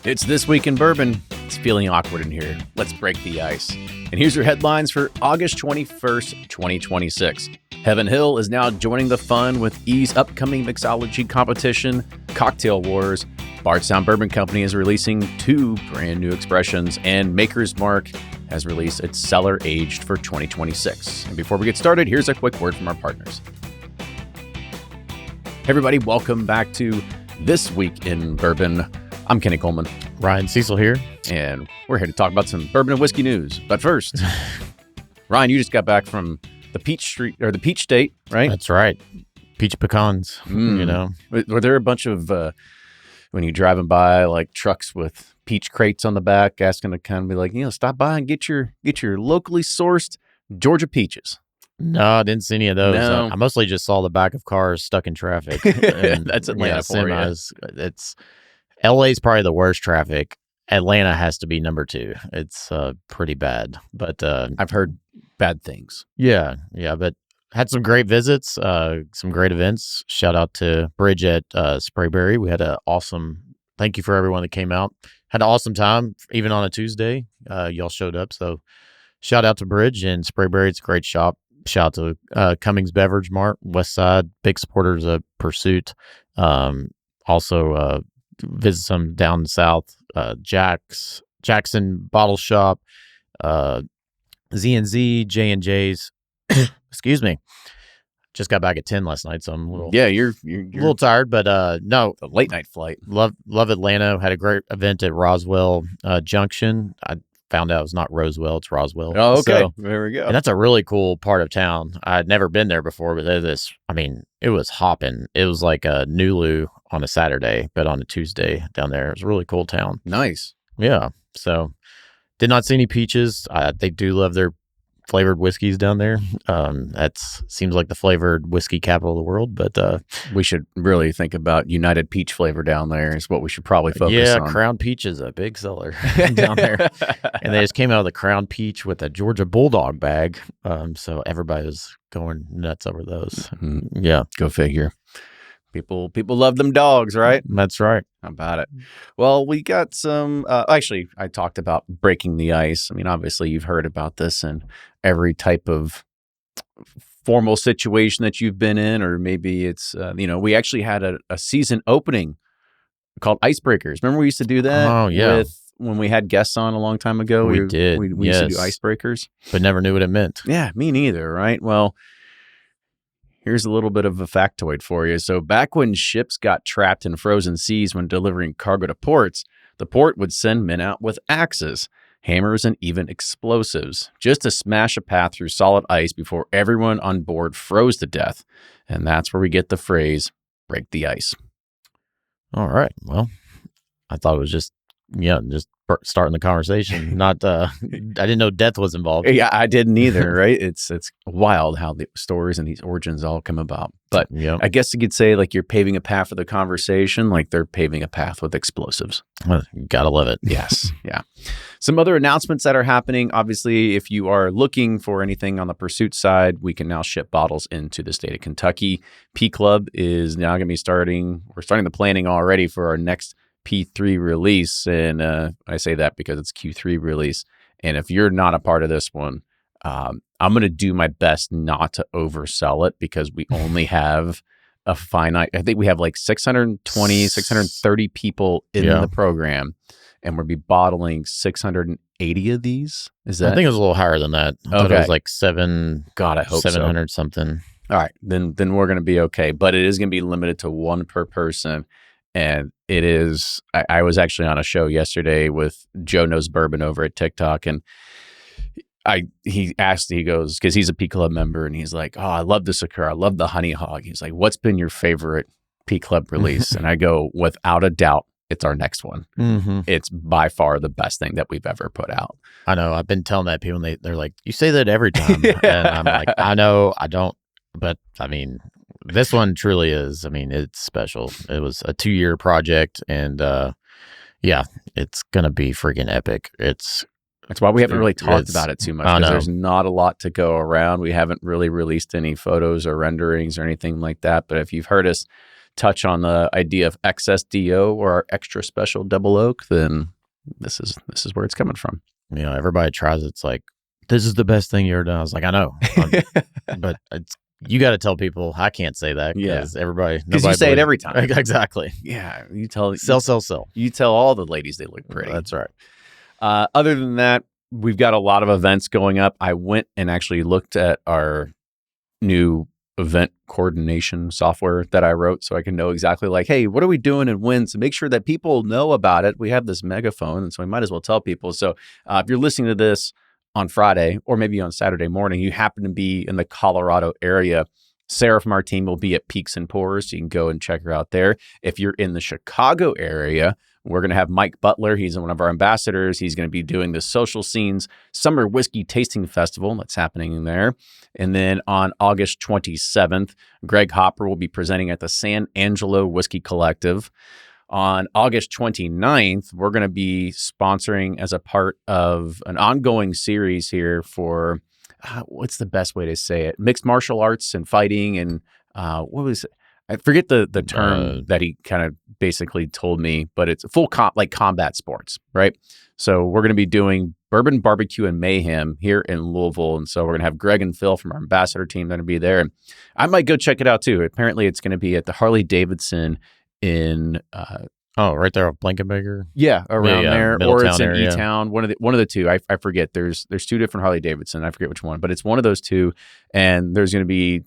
It's This Week in Bourbon. It's feeling awkward in here. Let's break the ice. And here's your headlines for August 21st, 2026. Heaven Hill is now joining the fun with E's upcoming mixology competition, Cocktail Wars. Bardstown Bourbon Company is releasing 2 brand new expressions, and Maker's Mark has released its Cellar aged for 2026. And before we get started, here's a quick word from our partners. Hey everybody, welcome back to This Week in Bourbon. I'm Kenny Coleman. Ryan Cecil here. And we're here to talk about some bourbon and whiskey news. But first, Ryan, you just got back from the Peach State, right? That's right. Peach pecans, you know. Were there a bunch of, when you're driving by, like trucks with peach crates on the back, asking to kind of be like, stop by and get your locally sourced Georgia peaches? No, I didn't see any of those. No. I mostly just saw the back of cars stuck in traffic. And, That's Atlanta for you. It's LA's probably the worst traffic. Atlanta has to be number 2. It's pretty bad. But I've heard bad things. Yeah, but had some great visits, some great events. Shout out to Bridge at Sprayberry. We had an awesome. Thank you for everyone that came out. Had an awesome time, even on a Tuesday. Y'all showed up, so shout out to Bridge and Sprayberry. It's a great shop. Shout out to Cummings Beverage Mart, West Side, big supporters of Pursuit. Also visit some down south, Jackson Bottle Shop, Z&Z, J&J's. Excuse me. Just got back at 10 last night, so I'm a little you're a little tired, but no, a late night flight. Love Atlanta. Had a great event at Roswell Junction. I found out it's not Roswell, it's Roswell. Oh, okay. So, there we go. and that's a really cool part of town. I'd never been there before, but it was hopping. It was like a Nulu on a Saturday, but on a Tuesday down there. It was a really cool town. Nice. Yeah. So did not see any peaches. They do love their flavored whiskeys down there. That seems like the flavored whiskey capital of the world, but we should really think about United Peach flavor down there is what we should probably focus on. Yeah, Crown Peach is a big seller down there. And they just came out of the Crown Peach with a Georgia Bulldog bag. So everybody was going nuts over those. Mm-hmm. Yeah. Go figure. People love them dogs, right? That's right. How about it? Well, we got some, actually, I talked about breaking the ice. I mean, obviously you've heard about this in every type of formal situation that you've been in, or maybe it's, we actually had a season opening called Icebreakers. Remember we used to do that? Oh, yeah. When we had guests on a long time ago. We did. We used to do Icebreakers. But never knew what it meant. Yeah, me neither, right? Well, here's a little bit of a factoid for you. So back when ships got trapped in frozen seas when delivering cargo to ports, the port would send men out with axes, hammers, and even explosives just to smash a path through solid ice before everyone on board froze to death. And that's where we get the phrase, break the ice. All right. Well, I thought it was just starting the conversation. Not, I didn't know death was involved. Yeah, I didn't either, right? It's wild how the stories and these origins all come about. But yeah. I guess you could say like you're paving a path for the conversation, like they're paving a path with explosives. Gotta love it. Yes. Yeah. Some other announcements that are happening. Obviously, if you are looking for anything on the Pursuit side, we can now ship bottles into the state of Kentucky. TWiB is now going to be starting. We're starting the planning already for our next P3 release, and I say that because it's Q3 release. And if you're not a part of this one, I'm going to do my best not to oversell it because we only have a finite. I think we have like 620, 630 people in the program, and we'll be bottling 680 of these. Is that? I think it was a little higher than that. I thought it was like 7. God, I hope 700 something. All right, then we're going to be okay. But it is going to be limited to 1 per person. And it is, I was actually on a show yesterday with Joe Knows Bourbon over at TikTok. And he goes, because he's a TWiB member, and he's like, oh, I love this liqueur. I love the Honey Hog. He's like, what's been your favorite TWiB release? And I go, without a doubt, it's our next one. Mm-hmm. It's by far the best thing that we've ever put out. I know. I've been telling that people, and they're like, you say that every time. And I'm like, I know, I don't. But I mean, this one truly is. I mean, it's special. It was a 2-year project, and it's gonna be freaking epic. That's why we haven't really talked about it too much, because there's not a lot to go around. We haven't really released any photos or renderings or anything like that. But if you've heard us touch on the idea of XSDO or our extra special double oak, then this is where it's coming from. You know, everybody tries it. It's like, this is the best thing you ever done. I was like, I know, but you got to tell people I can't say that because nobody you say it every time. Exactly. Yeah, you tell sell. You tell all the ladies they look pretty. That's right. Other than that, we've got a lot of events going up. I went and actually looked at our new event coordination software that I wrote so I can know exactly like, hey, what are we doing and when, to make sure that people know about it. We have this megaphone, and so we might as well tell people. So if you're listening to this on Friday or maybe on Saturday morning, you happen to be in the Colorado area, Sarah from our team will be at Peaks and Pours. So you can go and check her out there. If you're in the Chicago area, we're going to have Mike Butler. He's one of our ambassadors. He's going to be doing the Social Scenes Summer Whiskey Tasting Festival that's happening in there. And then on August 27th, Greg Hopper will be presenting at the San Angelo Whiskey Collective. On August 29th, we're going to be sponsoring as a part of an ongoing series here for, what's the best way to say it? Mixed martial arts and fighting and what was it? I forget the term that he kind of basically told me, but it's full like combat sports, right? So we're going to be doing Bourbon Barbecue and Mayhem here in Louisville. And so we're going to have Greg and Phil from our ambassador team that will be there. And I might go check it out too. Apparently it's going to be at the Harley Davidson in right there off Blankenbaker. Yeah, around there, or it's in area. E-Town. One of the two. I forget. There's two different Harley Davidson. I forget which one, but it's one of those two. And there's going to be,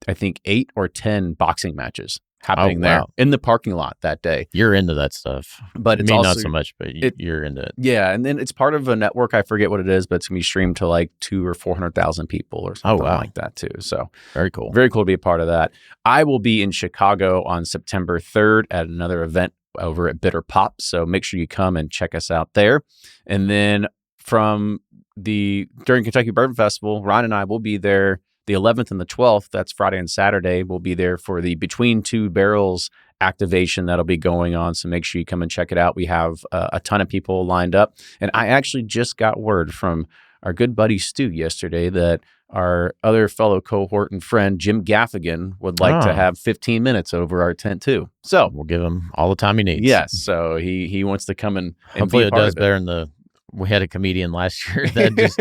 I think, 8 or 10 boxing matches happening there in the parking lot that day. You're into that stuff, but it's me also, not so much. But you're into it. Yeah, and then it's part of a network. I forget what it is, but it's gonna be streamed to like 200,000 or 400,000 people or something like that too. So very cool to be a part of that. I will be in Chicago on September 3rd at another event over at Bitter Pop. So make sure you come and check us out there. And then during Kentucky Bourbon Festival, Ryan and I will be there the 11th and the 12th. That's Friday and Saturday. We'll be there for the Between Two Barrels activation that'll be going on. So make sure you come and check it out. We have a ton of people lined up. And I actually just got word from our good buddy Stu yesterday that our other fellow cohort and friend, Jim Gaffigan, would like to have 15 minutes over our tent too. So we'll give him all the time he needs. Yes. So he wants to come and hopefully be it does better in we had a comedian last year that just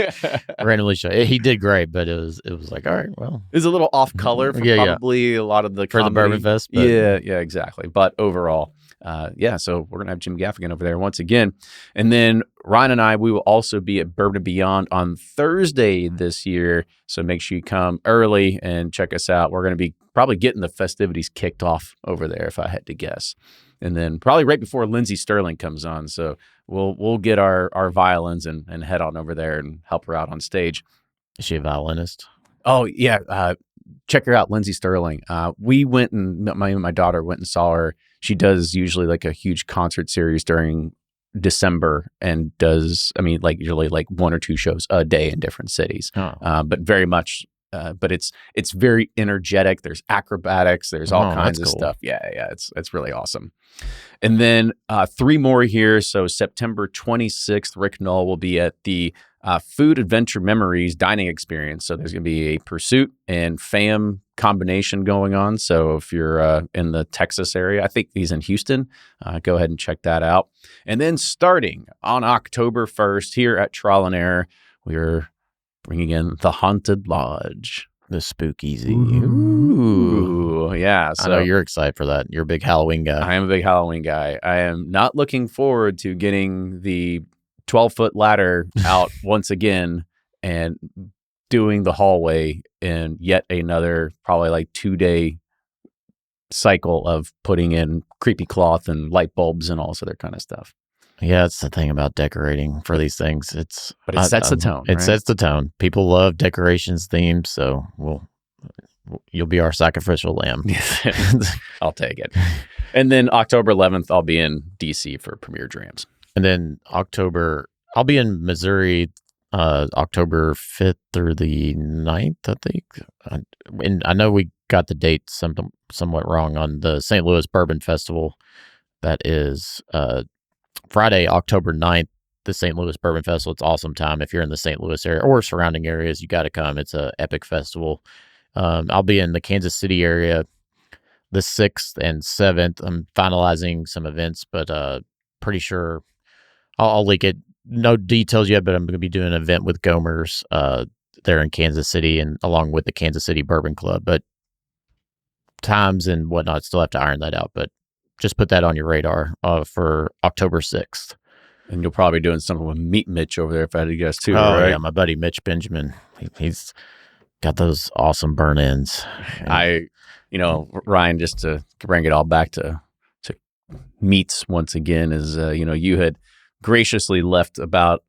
randomly showed. He did great, but it was like, all right, well, it was a little off color for probably a lot of the for the Bourbon Fest. But. Yeah, exactly. But overall, so we're gonna have Jim Gaffigan over there once again, and then Ryan and we will also be at Bourbon and Beyond on Thursday this year. So make sure you come early and check us out. We're gonna be probably getting the festivities kicked off over there, if I had to guess. And then probably right before Lindsay Sterling comes on. So we'll get our violins and head on over there and help her out on stage. Is she a violinist? Oh, yeah. Check her out, Lindsay Sterling. We went and my daughter went and saw her. She does usually like a huge concert series during December and does, usually like 1 or 2 shows a day in different cities. But very much but it's very energetic. There's acrobatics. There's all kinds of stuff. Yeah. It's really awesome. And then 3 more here. So September 26th, Rick Knoll will be at the Food Adventure Memories dining experience. So there's going to be a Pursuit and FAM combination going on. So if you're in the Texas area, I think he's in Houston, go ahead and check that out. And then starting on October 1st here at Trial and Error, we're bringing in the Haunted Lodge. The Spookeasy. Ooh, yeah. So I know you're excited for that. You're a big Halloween guy. I am a big Halloween guy. I am not looking forward to getting the 12-foot ladder out once again and doing the hallway in yet another probably like 2-day cycle of putting in creepy cloth and light bulbs and all this other kind of stuff. Yeah, it's the thing about decorating for these things. But it sets the tone. It sets the tone. People love decorations themes, so you'll be our sacrificial lamb. I'll take it. And then October 11th, I'll be in DC for Premier Drams. And then I'll be in Missouri October 5th through the 9th, I think. And I know we got the date somewhat wrong on the St. Louis Bourbon Festival. That is Friday, October 9th, the St. Louis Bourbon Festival. It's awesome time. If you're in the St. Louis area or surrounding areas, you got to come. It's an epic festival. I'll be in the Kansas City area the 6th and 7th. I'm finalizing some events, but pretty sure I'll link it. No details yet, but I'm going to be doing an event with Gomers there in Kansas City, and along with the Kansas City Bourbon Club. But times and whatnot, still have to iron that out. But just put that on your radar for October 6th. And you'll probably be doing something with Meat Mitch over there, if I had to guess, too, Oh, right? yeah, my buddy Mitch Benjamin. He's got those awesome burn-ins. Ryan, just to bring it all back to meats once again, is, you had graciously left about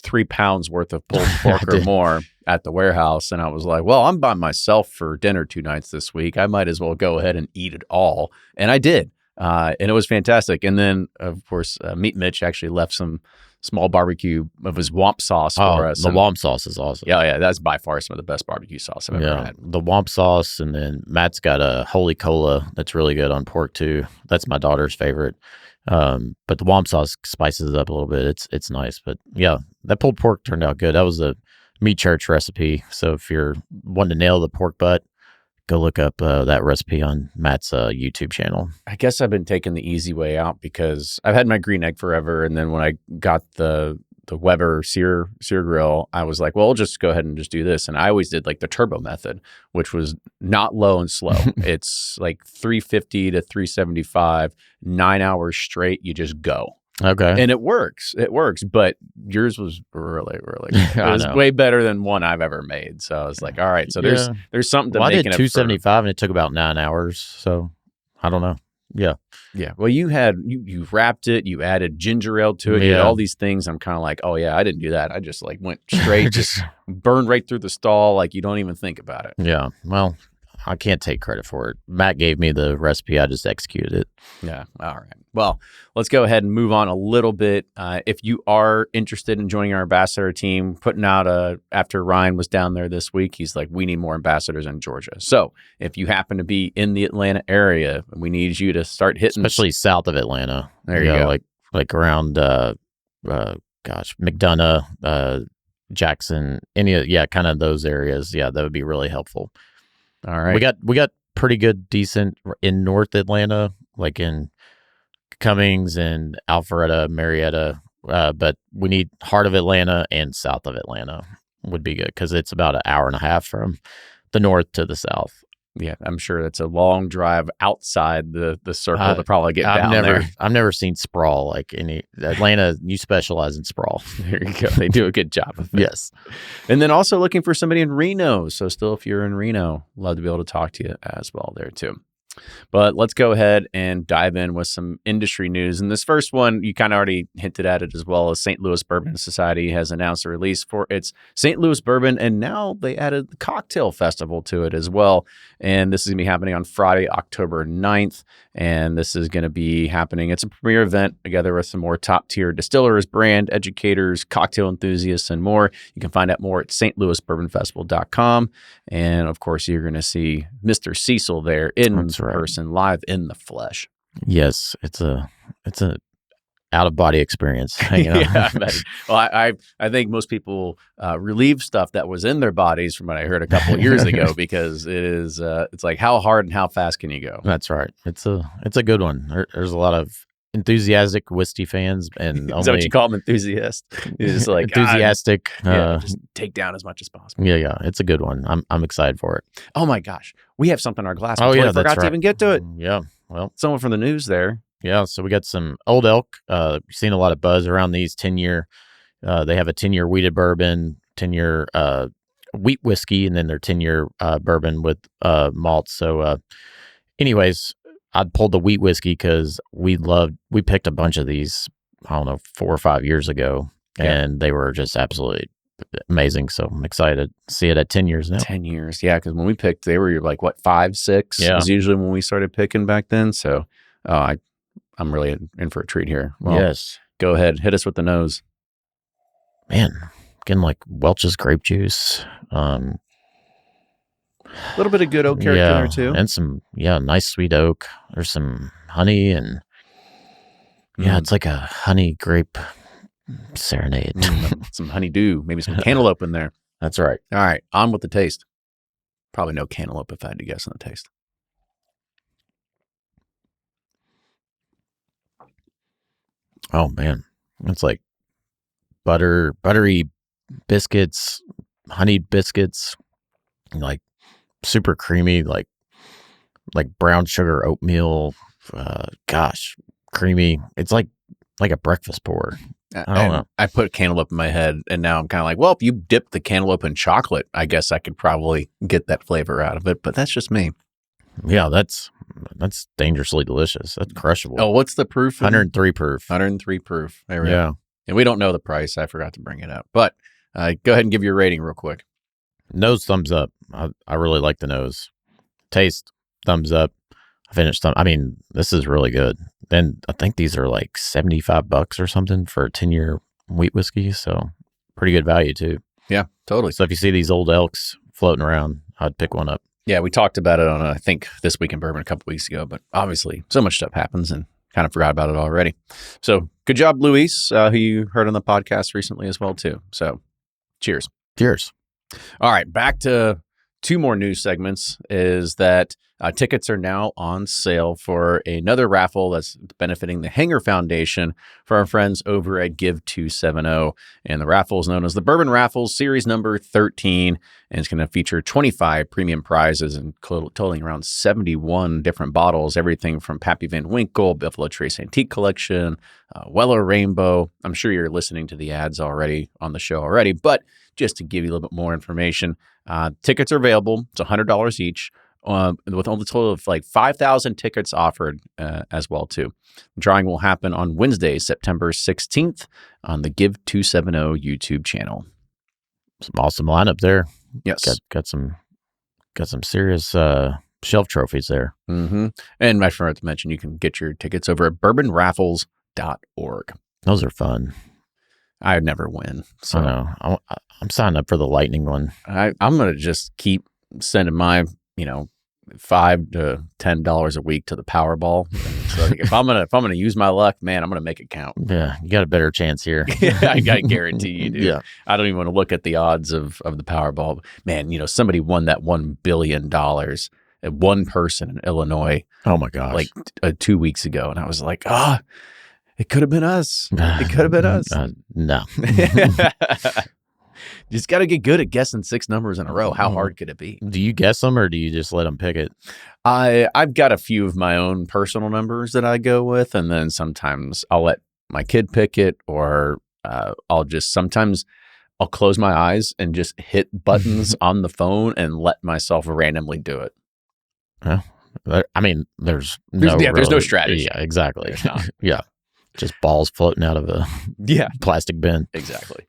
3 pounds worth of pulled pork or more at the warehouse. And I was like, well, I'm by myself for dinner 2 nights this week. I might as well go ahead and eat it all. And I did. And it was fantastic. And then, of course, Meat Mitch actually left some small barbecue of his womp sauce for us. The womp sauce is awesome. Yeah, that's by far some of the best barbecue sauce I've ever had. The womp sauce, and then Matt's got a holy cola that's really good on pork too. That's my daughter's favorite. But the womp sauce spices it up a little bit. It's nice. But yeah, that pulled pork turned out good. That was a Meat Church recipe. So if you're wanting to nail the pork butt, go look up that recipe on Matt's YouTube channel. I guess I've been taking the easy way out because I've had my green egg forever. And then when I got the Weber sear grill, I was like, well, I'll just go ahead and just do this. And I always did like the turbo method, which was not low and slow. It's like 350 to 375, 9 hours straight. You just go. Okay. And it works. But yours was really, really good. It was way better than one I've ever made. So I was like, all right. So there's something to making it. I did 275 and it took about 9 hours. So I don't know. Yeah. Yeah. Well, you wrapped it, you added ginger ale to it, you had all these things. I'm kind of like, oh yeah, I didn't do that. I just like went straight, just burned right through the stall. Like you don't even think about it. Yeah. Well, I can't take credit for it. Matt gave me the recipe. I just executed it. Yeah. All right. Well, let's go ahead and move on a little bit. If you are interested in joining our ambassador team, putting out after Ryan was down there this week, he's like, we need more ambassadors in Georgia. So if you happen to be in the Atlanta area, we need you to start hitting. Especially south of Atlanta. There you go. Like around, McDonough, Jackson, kind of those areas. Yeah, that would be really helpful. All right. We got pretty good, decent in North Atlanta, like in Cummings and Alpharetta, Marietta, but we need heart of Atlanta and south of Atlanta would be good because it's about an hour and a half from the north to the south. Yeah, I'm sure it's a long drive outside the circle to probably get down there. I've never seen sprawl like any Atlanta. You specialize in sprawl. There you go. They do a good job of it. Yes. And then also looking for somebody in Reno. So still, if you're in Reno, love to be able to talk to you as well there too. But let's go ahead and dive in with some industry news. And this first one, you kind of already hinted at it as well, as St. Louis Bourbon Society has announced a release for its St. Louis Bourbon, and now they added the Cocktail Festival to it as well. And this is going to be happening on Friday, October 9th. And this is going to be happening. It's a premier event together with some more top-tier distillers, brand educators, cocktail enthusiasts, and more. You can find out more at stlouisbourbonfestival.com. And, of course, you're going to see Mr. Cecil there in person, live in the flesh. Yes, it's a out-of-body experience. Yeah, well, I think most people relieve stuff that was in their bodies from what I heard a couple of years ago because it is it's like how hard and how fast can you go? That's right. It's a good one. There's a lot of enthusiastic whiskey fans, and is that what you call them, enthusiast? It's like enthusiastic. Just take down as much as possible. Yeah, it's a good one. I'm excited for it. Oh my gosh, we have something in our glass. I forgot to even get to it. Yeah, well, someone from the news there. Yeah, so we got some Old Elk. Seen a lot of buzz around these 10-year. They have a 10-year wheated bourbon, 10-year wheat whiskey, and then their 10-year bourbon with malt. So, anyways, I pulled the wheat whiskey because we picked a bunch of these, I don't know, 4 or 5 years ago, and they were just absolutely amazing. So I'm excited to see it at 10 years now. 10 years, yeah, because when we picked, they were like, what, 5, 6? Yeah. Was usually when we started picking back then. So I'm really in for a treat here. Well, yes. Go ahead. Hit us with the nose. Man, getting like Welch's grape juice. A little bit of good oak character there too. And some, nice sweet oak. There's some honey and it's like a honey grape serenade. Some honeydew, maybe some cantaloupe in there. That's right. All right, on with the taste. Probably no cantaloupe if I had to guess on the taste. Oh man, it's like buttery biscuits, honeyed biscuits, like super creamy, like brown sugar oatmeal. Gosh, creamy. It's like a breakfast pour. I don't know. I put cantaloupe in my head, and now I'm kind of like, well, if you dip the cantaloupe in chocolate, I guess I could probably get that flavor out of it. But that's just me. Yeah, that's dangerously delicious. That's crushable. Oh, what's the proof? 103 proof. 103 proof. There we Yeah. go. And we don't know the price. I forgot to bring it up. But go ahead and give your rating real quick. Nose, thumbs up. I really like the nose. Taste, thumbs up. Finish, I mean, this is really good. And I think these are like $75 or something for a 10-year wheat whiskey. So pretty good value too. Yeah, totally. So if you see these old elks floating around, I'd pick one up. Yeah, we talked about it on, I think, This Week in Bourbon a couple weeks ago. But obviously, so much stuff happens and kind of forgot about it already. So good job, Luis, who you heard on the podcast recently as well too. So cheers. Cheers. All right, back to two more news segments is that tickets are now on sale for another raffle that's benefiting the Hanger Foundation for our friends over at Give 270. And the raffle is known as the Bourbon Raffles Series number 13. And it's going to feature 25 premium prizes and totaling around 71 different bottles, everything from Pappy Van Winkle, Buffalo Trace Antique Collection, Weller Rainbow. I'm sure you're listening to the ads already on the show already, but just to give you a little bit more information, tickets are available. It's $100 each. With only a total of like 5,000 tickets offered as well too. The drawing will happen on Wednesday, September 16th on the Give 270 YouTube channel. Some awesome lineup there. Yes. Got some serious shelf trophies there. Mm-hmm. And I forgot to mention, you can get your tickets over at bourbonraffles.org. Those are fun. I'd never win. So I know. I'm signing up for the Lightning one. I'm going to just keep sending my, $5 to $10 a week to the Powerball. So if I'm gonna use my luck, man, I'm gonna make it count. Yeah, you got a better chance here. I guarantee you do. Yeah. I don't even want to look at the odds of the Powerball. Man, somebody won that $1 billion at one person in Illinois. Oh my gosh. Like 2 weeks ago. And I was like, it could have been us. It could have been us. No. You just got to get good at guessing 6 numbers in a row. How hard could it be? Do you guess them or do you just let them pick it? I've got a few of my own personal numbers that I go with, and then sometimes I'll let my kid pick it, or I'll close my eyes and just hit buttons on the phone and let myself randomly do it. I mean, there's no strategy. Yeah, exactly. There's not. Yeah. Just balls floating out of a plastic bin. Exactly.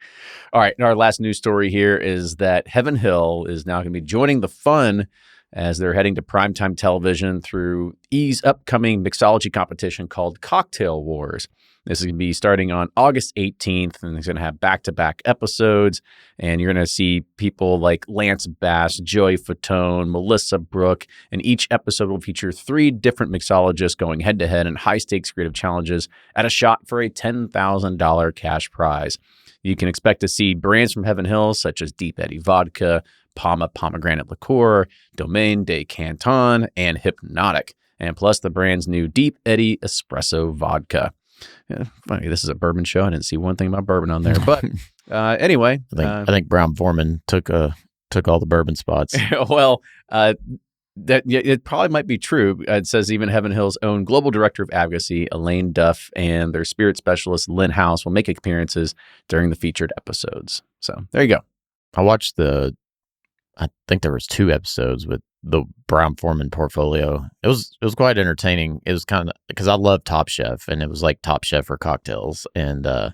All right. And our last news story here is that Heaven Hill is now going to be joining the fun as they're heading to primetime television through E's upcoming mixology competition called Cocktail Wars. This is going to be starting on August 18th, and it's going to have back-to-back episodes. And you're going to see people like Lance Bass, Joey Fatone, Melissa Brooke, and each episode will feature 3 different mixologists going head-to-head in high-stakes creative challenges at a shot for a $10,000 cash prize. You can expect to see brands from Heaven Hill, such as Deep Eddy Vodka, PAMA Pomegranate Liqueur, Domaine de Canton, and Hypnotic. And plus the brand's new Deep Eddy Espresso Vodka. Yeah, funny, this is a bourbon show. I didn't see one thing about bourbon on there. But anyway. I think Brown Foreman took all the bourbon spots. Well, it probably might be true. It says even Heaven Hill's own global director of advocacy, Elaine Duff, and their spirit specialist, Lynn House, will make appearances during the featured episodes. So there you go. I watched I think there was 2 episodes with the Brown Foreman portfolio. It was quite entertaining. It was kind of because I love Top Chef, and it was like Top Chef for cocktails. And they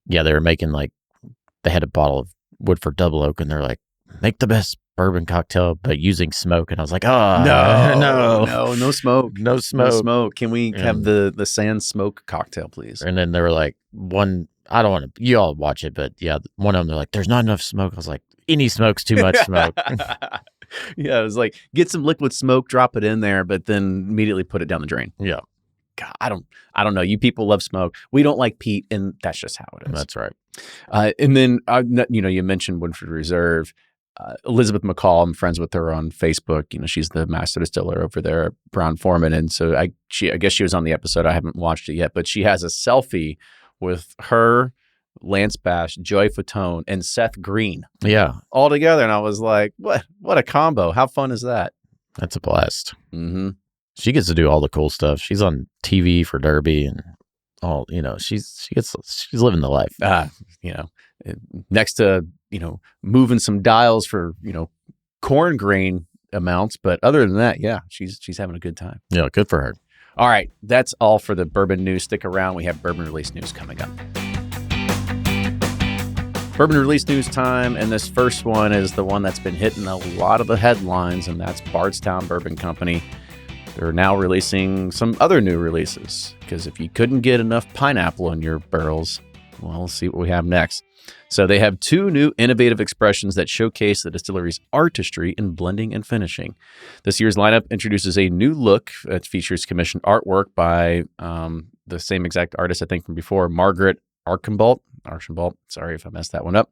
were making they had a bottle of Woodford Double Oak, and they're like, make the best bourbon cocktail, but using smoke. And I was like, no smoke, no smoke. Can we have the sans smoke cocktail, please? And then they were like, I don't want to. You all watch it, but yeah, one of them they're like, there's not enough smoke. I was like, any smoke's too much smoke. Yeah, it was like, get some liquid smoke, drop it in there, but then immediately put it down the drain. Yeah. God, I don't know. You people love smoke. We don't like peat, and that's just how it is. That's right. And then, you mentioned Woodford Reserve. Elizabeth McCall, I'm friends with her on Facebook. She's the master distiller over there at Brown-Forman. And so I guess she was on the episode. I haven't watched it yet, but she has a selfie with her, Lance Bass, Joey Fatone, and Seth Green. Yeah. All together. And I was like, what a combo. How fun is that? That's a blast. Mm-hmm. She gets to do all the cool stuff. She's on TV for Derby and all, she's living the life. Next to, moving some dials for, corn grain amounts. But other than that, yeah, she's having a good time. Yeah, good for her. All right. That's all for the bourbon news. Stick around. We have bourbon release news coming up. Bourbon release news time, and this first one is the one that's been hitting a lot of the headlines, and that's Bardstown Bourbon Company. They're now releasing some other new releases, because if you couldn't get enough pineapple in your barrels, well, let's see what we have next. So they have 2 new innovative expressions that showcase the distillery's artistry in blending and finishing. This year's lineup introduces a new look that features commissioned artwork by the same exact artist, I think, from before, Margaret Archambault, sorry if I messed that one up,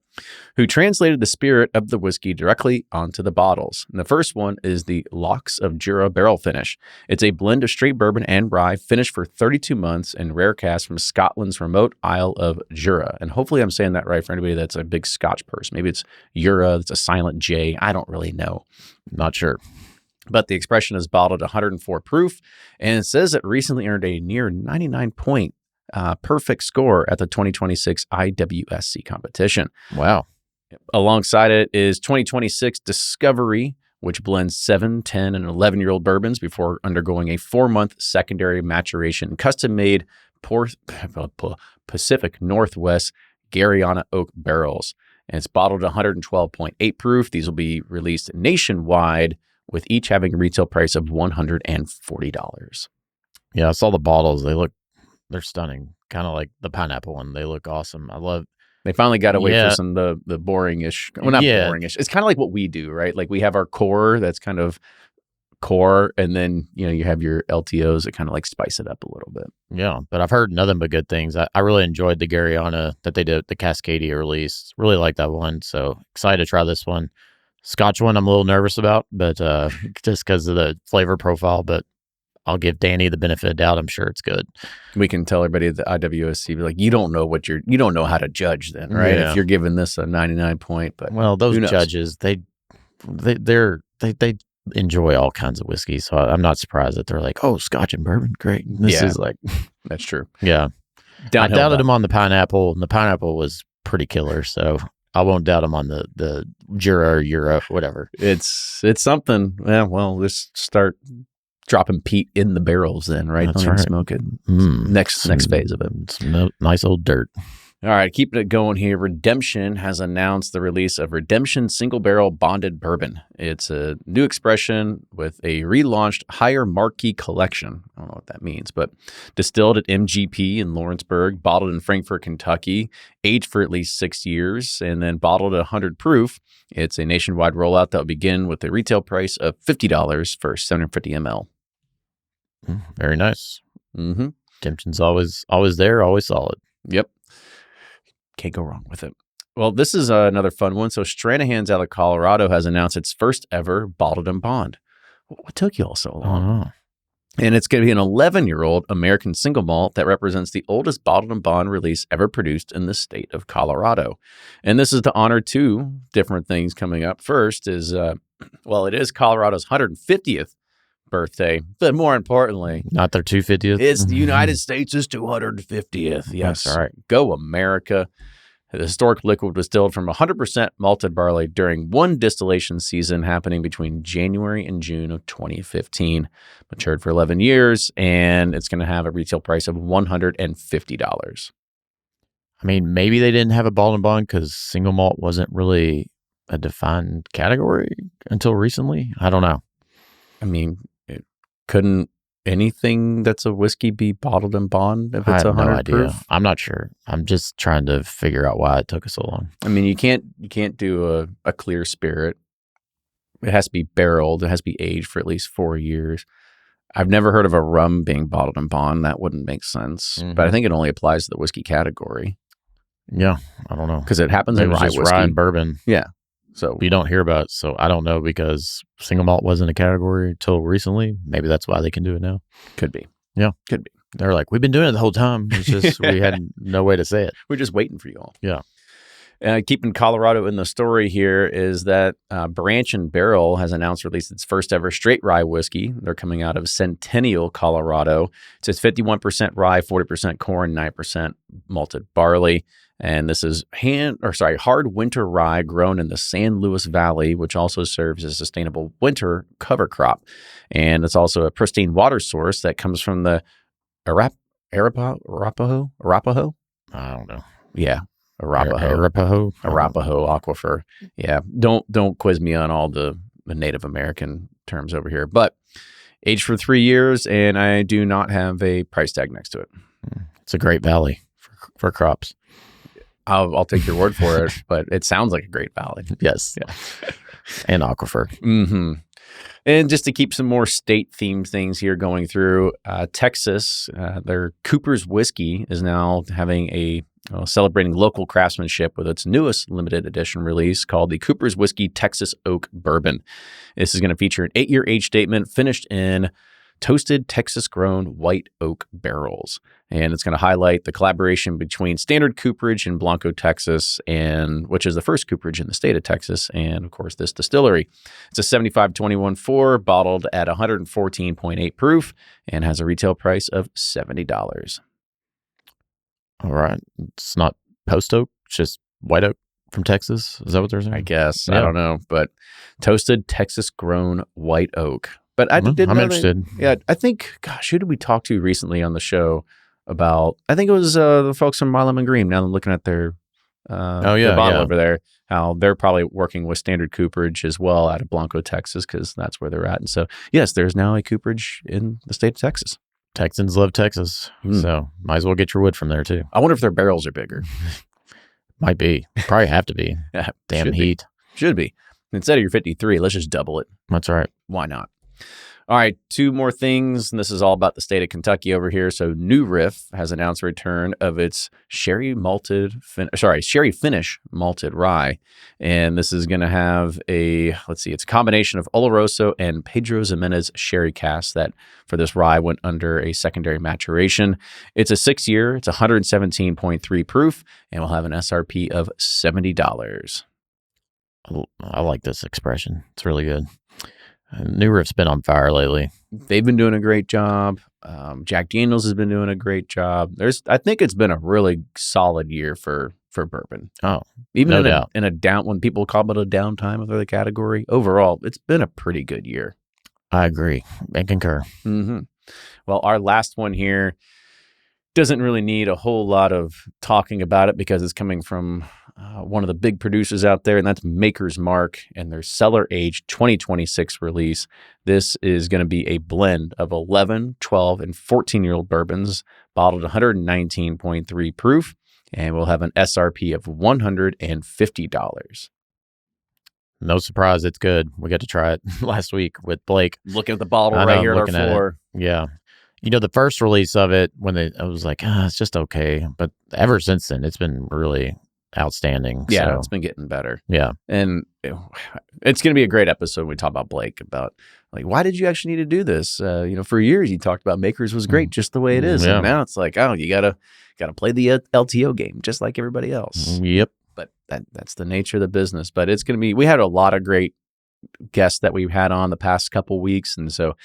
who translated the spirit of the whiskey directly onto the bottles. And the first one is the Lochs of Jura Barrel Finish. It's a blend of straight bourbon and rye finished for 32 months in rare cask from Scotland's remote Isle of Jura. And hopefully I'm saying that right for anybody that's a big Scotch person. Maybe it's Jura, it's a silent J. I don't really know. Not sure. But the expression is bottled at 104 proof, and it says it recently earned a near 99 point perfect score at the 2026 IWSC competition. Wow. Alongside it is 2026 Discovery, which blends 7, 10, and 11-year-old bourbons before undergoing a 4-month secondary maturation, custom-made Pacific Northwest Garyana oak barrels. And it's bottled at 112.8 proof. These will be released nationwide, with each having a retail price of $140. Yeah, I saw the bottles. They're stunning. Kind of like the pineapple one. They look awesome. They finally got away from some the boring-ish. Well, not boring-ish. It's kind of like what we do, right? Like we have our core that's kind of core, and then you have your LTOs that kind of like spice it up a little bit. Yeah, but I've heard nothing but good things. I really enjoyed the Garyana that they did, the Cascadia release. Really like that one. So excited to try this one. Scotch one I'm a little nervous about, but just because of the flavor profile, but I'll give Danny the benefit of doubt. I'm sure it's good. We can tell everybody at the IWSC, be like, you don't know how to judge then, right? Yeah. If you're giving this a 99 point, but those judges, they enjoy all kinds of whiskey. So I'm not surprised that they're like, oh, Scotch and bourbon, great. This is like, that's true. Yeah. I doubted him on the pineapple, and the pineapple was pretty killer. So I won't doubt him on the Jura or Europe, whatever. It's something. Yeah, well, let's start dropping peat in the barrels then, right? That's right. Smoke it. Next phase of it. Some nice old dirt. All right, keeping it going here. Redemption has announced the release of Redemption Single Barrel Bonded Bourbon. It's a new expression with a relaunched higher marquee collection. I don't know what that means, but distilled at MGP in Lawrenceburg, bottled in Frankfort, Kentucky, aged for at least 6 years, and then bottled at 100 proof. It's a nationwide rollout that will begin with a retail price of $50 for 750 ml. Very nice. Mm-hmm. Redemption's always there, always solid. Yep. Can't go wrong with it. Well, this is another fun one. So Stranahan's out of Colorado has announced its first ever bottled and bond. What took you all so long? And it's going to be an 11-year-old American single malt that represents the oldest bottled and bond release ever produced in the state of Colorado. And this is to honor 2 different things coming up. First is, it is Colorado's 150th birthday, but more importantly, not their 250th. It's the United States' 250th. Yes, that's right. Go America! The historic liquid was distilled from 100% malted barley during one distillation season happening between January and June of 2015. Matured for 11 years, and it's going to have a retail price of $150. I mean, maybe they didn't have a bottled and bond because single malt wasn't really a defined category until recently. I don't know. I mean, couldn't anything that's a whiskey be bottled and bond if it's 100 proof? I'm not sure. I'm just trying to figure out why it took us so long. I mean, you can't do a clear spirit. It has to be barreled. It has to be aged for at least 4 years. I've never heard of a rum being bottled and bond. That wouldn't make sense. Mm-hmm. But I think it only applies to the whiskey category. Yeah, I don't know. Because it happens in rye whiskey. Rye and bourbon. Yeah. So you don't hear about it. So I don't know, because single malt wasn't a category until recently. Maybe that's why they can do it now. could be. Yeah. Could be. They're like, we've been doing it the whole time. It's just we had no way to say it. We're just waiting for you all. Yeah. Keeping Colorado in the story here is that Branch and Barrel has announced released its first ever straight rye whiskey. They're coming out of Centennial, Colorado. It says 51% rye, 40% corn, 9% malted barley. And this is hard winter rye grown in the San Luis Valley, which also serves as a sustainable winter cover crop. And it's also a pristine water source that comes from the Arapaho? I don't know. Yeah. Arapaho aquifer. Yeah. Don't quiz me on all the Native American terms over here. But aged for 3 years, and I do not have a price tag next to it. It's a great valley for crops. I'll take your word for it, but it sounds like a great valley. Yes. Yeah. And aquifer. Mm-hmm. And just to keep some more state-themed things here going through, Texas, their Cooper's Whiskey is now having celebrating local craftsmanship with its newest limited edition release called the Cooper's Whiskey Texas Oak Bourbon. This is going to feature an 8-year age statement finished in toasted Texas-grown white oak barrels. And it's going to highlight the collaboration between standard cooperage in Blanco, Texas, which is the first cooperage in the state of Texas, and, of course, this distillery. It's a 75-21-4, bottled at 114.8 proof, and has a retail price of $70. All right. It's not post oak, it's just white oak from Texas. Is that what they're saying? I guess. Yeah. I don't know. But toasted Texas-grown white oak. But I'm interested. Yeah, I think, gosh, who did we talk to recently on the show about? I think it was the folks from Milam and Green. Now I'm looking at their bottle over there, how they're probably working with standard cooperage as well out of Blanco, Texas, because that's where they're at. And so, yes, there's now a cooperage in the state of Texas. Texans love Texas, so might as well get your wood from there, too. I wonder if their barrels are bigger. Might be. Probably have to be. Yeah, damn heat. Should be. Instead of your 53, let's just double it. That's right. Why not? All right, 2 more things, and this is all about the state of Kentucky over here. So New Riff has announced the return of its sherry finish malted rye, and this is going to have it's a combination of Oloroso and Pedro Ximénez sherry casks that for this rye went under a secondary maturation. It's a 6-year, it's 117.3 proof, and will have an SRP of $70. I like this expression. It's really good. New Riff's been on fire lately. They've been doing a great job. Jack Daniels has been doing a great job. I think it's been a really solid year for bourbon. Oh, even no doubt. In a down, when people call it a downtime of the category, overall, it's been a pretty good year. I agree and concur. Mm-hmm. Well, our last one here doesn't really need a whole lot of talking about it because it's coming from one of the big producers out there, and that's Maker's Mark and their Cellar Aged 2026 release. This is going to be a blend of 11, 12, and 14-year-old bourbons, bottled 119.3 proof, and will have an SRP of $150. No surprise, it's good. We got to try it last week with Blake. Looking at the bottle right here on our floor. Yeah. You know, the first release of it, I was like, it's just okay. But ever since then, it's been really outstanding. Yeah, so. It's been getting better. Yeah. And it's going to be a great episode when we talk about Blake, about like, why did you actually need to do this? For years you talked about Makers was great just the way it is. Yeah. And now it's like, you gotta play the LTO game just like everybody else. Yep. But that's the nature of the business. But it's going to be, we had a lot of great guests that we've had on the past couple weeks. And so,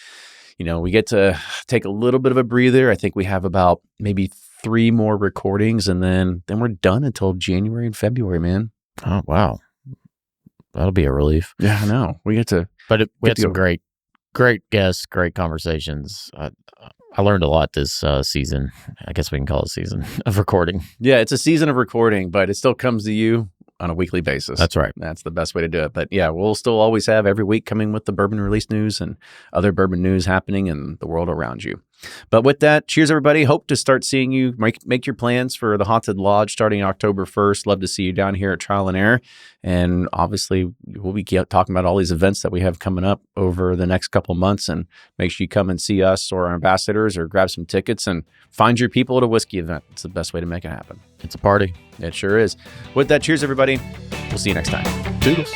we get to take a little bit of a breather. I think we have about maybe 3 more recordings, and then we're done until January and February, man. Oh, wow. That'll be a relief. Yeah, I know. We get to... But we had some great guests, great conversations. I learned a lot this season. I guess we can call it a season of recording. Yeah, it's a season of recording, but it still comes to you on a weekly basis. That's right. That's the best way to do it. But yeah, we'll still always have every week coming with the bourbon release news and other bourbon news happening in the world around you. But with that, cheers, everybody. Hope to start seeing you make your plans for the Haunted Lodge starting October 1st. Love to see you down here at Trial and Error. And obviously, we'll be talking about all these events that we have coming up over the next couple months. And make sure you come and see us or our ambassadors or grab some tickets and find your people at a whiskey event. It's the best way to make it happen. It's a party. It sure is. With that, cheers, everybody. We'll see you next time. Toodles.